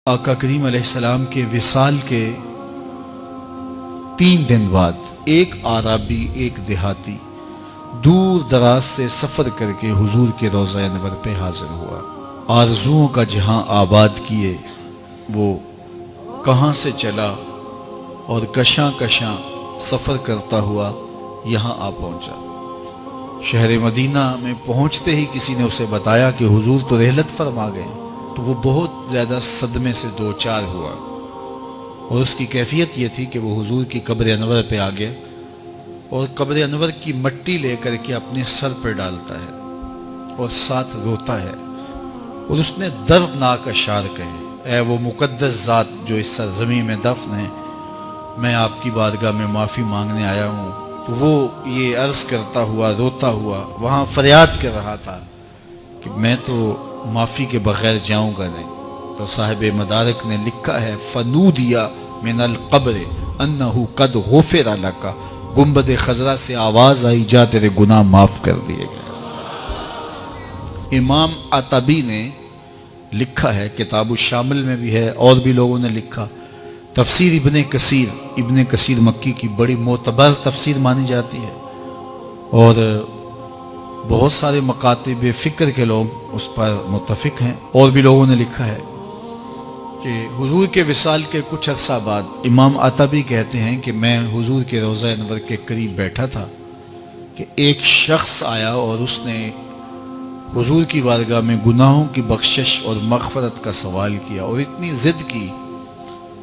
آقا کریم علیہ السلام کے وصال کے 3 دن بعد ایک عربی، ایک دیہاتی دور دراز سے سفر کر کے حضور کے روضہ انور پہ حاضر ہوا۔ آرزوؤں کا جہاں آباد کیے وہ کہاں سے چلا اور کشاں کشاں سفر کرتا ہوا یہاں آ پہنچا۔ شہر مدینہ میں پہنچتے ہی کسی نے اسے بتایا کہ حضور تو رحلت فرما گئے، تو وہ بہت زیادہ صدمے سے دوچار ہوا، اور اس کی کیفیت یہ تھی کہ وہ حضور کی قبر انور پہ آ گیا اور قبر انور کی مٹی لے کر کے اپنے سر پر ڈالتا ہے اور ساتھ روتا ہے، اور اس نے دردناک اشعار کہے، اے وہ مقدس ذات جو اس سرزمین میں دفن ہے، میں آپ کی بارگاہ میں معافی مانگنے آیا ہوں۔ تو وہ یہ عرض کرتا ہوا، روتا ہوا وہاں فریاد کر رہا تھا کہ میں تو معافی کے بغیر جاؤں گا نہیں۔ تو صاحب مدارک نے لکھا ہے، فنودیا من القبر انہو قد غفر لکا، گنبد خضرا سے آواز آئی، جا تیرے گناہ معاف کر دیے گئے۔ امام عطبی نے لکھا ہے، کتاب الشامل میں بھی ہے اور بھی لوگوں نے لکھا، تفسیر ابن کثیر مکی کی بڑی معتبر تفسیر مانی جاتی ہے، اور بہت سارے مکاتب فکر کے لوگ اس پر متفق ہیں۔ اور بھی لوگوں نے لکھا ہے کہ حضور کے وصال کے کچھ عرصہ بعد امام عطبی کہتے ہیں کہ میں حضور کے روضہ انور کے قریب بیٹھا تھا کہ ایک شخص آیا اور اس نے حضور کی بارگاہ میں گناہوں کی بخشش اور مغفرت کا سوال کیا، اور اتنی ضد کی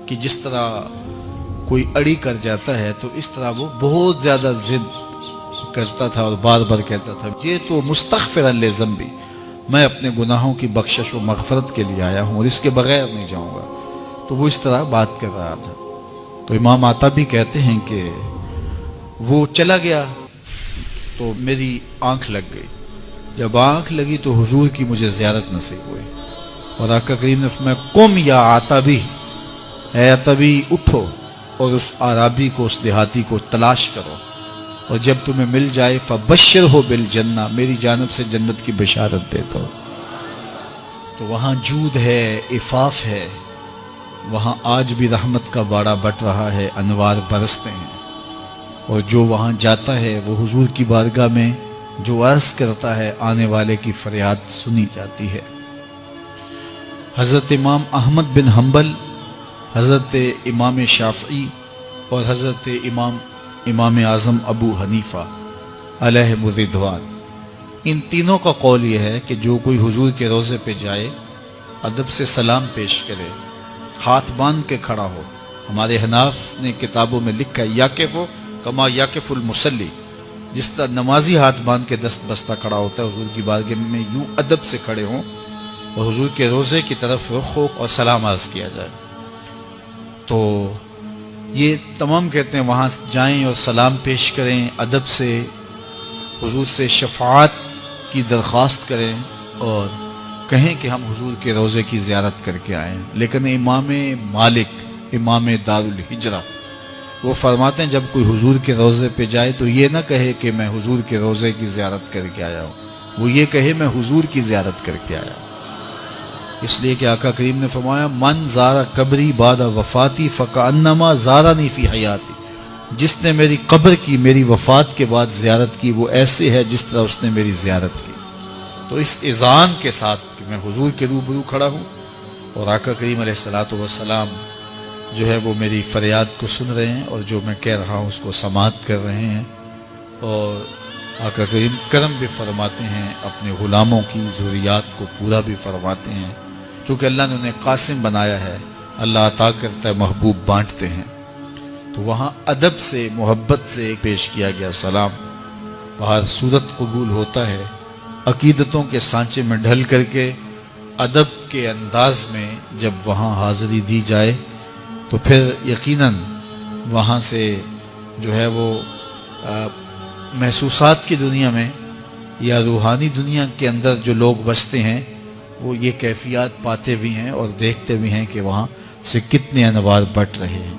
کہ جس طرح کوئی اڑی کر جاتا ہے تو اس طرح وہ بہت زیادہ ضد کرتا تھا اور بار بار کہتا تھا، یہ تو مستغفرا لذنبی، میں اپنے گناہوں کی بخشش و مغفرت کے لیے آیا ہوں اور اس کے بغیر نہیں جاؤں گا۔ تو وہ اس طرح بات کر رہا تھا۔ تو امام عطبی کہتے ہیں کہ وہ چلا گیا تو میری آنکھ لگ گئی، جب آنکھ لگی تو حضور کی مجھے زیارت نصیب ہوئی، اور آقا کریم نے فرمایا، قم یا عطبی، اے عطبی اٹھو اور اس عربی کو، اس دیہاتی کو تلاش کرو، اور جب تمہیں مل جائے فبشرہ بالجنہ، میری جانب سے جنت کی بشارت دیتا ہو۔ تو وہاں جود ہے، عفاف ہے، وہاں آج بھی رحمت کا باڑا بٹ رہا ہے، انوار برستے ہیں، اور جو وہاں جاتا ہے وہ حضور کی بارگاہ میں جو عرض کرتا ہے آنے والے کی فریاد سنی جاتی ہے۔ حضرت امام احمد بن حنبل، حضرت امام شافعی اور حضرت امام اعظم ابو حنیفہ علیہ الرضوان، ان تینوں کا قول یہ ہے کہ جو کوئی حضور کے روضے پہ جائے، ادب سے سلام پیش کرے، ہاتھ باندھ کے کھڑا ہو۔ ہمارے حناف نے کتابوں میں لکھا ہے، یاکف کما یاکف المصلی، جس طرح نمازی ہاتھ باندھ کے دست بستہ کھڑا ہوتا ہے حضور کی بارگاہ میں، یوں ادب سے کھڑے ہوں اور حضور کے روضے کی طرف رخ ہو اور سلام عرض کیا جائے۔ تو یہ تمام کہتے ہیں وہاں جائیں اور سلام پیش کریں، ادب سے حضور سے شفاعت کی درخواست کریں اور کہیں کہ ہم حضور کے روضے کی زیارت کر کے آئیں۔ لیکن امام مالک، امام دار الہجرہ، وہ فرماتے ہیں جب کوئی حضور کے روضے پہ جائے تو یہ نہ کہے کہ میں حضور کے روضے کی زیارت کر کے آیا ہوں، وہ یہ کہے میں حضور کی زیارت کر کے آیا ہوں۔ اس لیے کہ آقا کریم نے فرمایا، من زارا قبری بعد وفاتی فکأنما زارنی فی حیاتی، جس نے میری قبر کی میری وفات کے بعد زیارت کی وہ ایسے ہے جس طرح اس نے میری زیارت کی۔ تو اس اذعان کے ساتھ کہ میں حضور کے روبرو کھڑا ہوں اور آقا کریم علیہ الصلوۃ والسلام جو ہے وہ میری فریاد کو سن رہے ہیں اور جو میں کہہ رہا ہوں اس کو سماعت کر رہے ہیں، اور آقا کریم کرم بھی فرماتے ہیں، اپنے غلاموں کی ضروریات کو پورا بھی فرماتے ہیں، چونکہ اللہ نے انہیں قاسم بنایا ہے، اللہ عطا کرتا ہے، محبوب بانٹتے ہیں۔ تو وہاں ادب سے، محبت سے پیش کیا گیا سلام، باہر صورت قبول ہوتا ہے، عقیدتوں کے سانچے میں ڈھل کر کے ادب کے انداز میں جب وہاں حاضری دی جائے تو پھر یقیناً وہاں سے جو ہے وہ محسوسات کی دنیا میں یا روحانی دنیا کے اندر جو لوگ بستے ہیں وہ یہ کیفیات پاتے بھی ہیں اور دیکھتے بھی ہیں کہ وہاں سے کتنے انوار بٹ رہے ہیں۔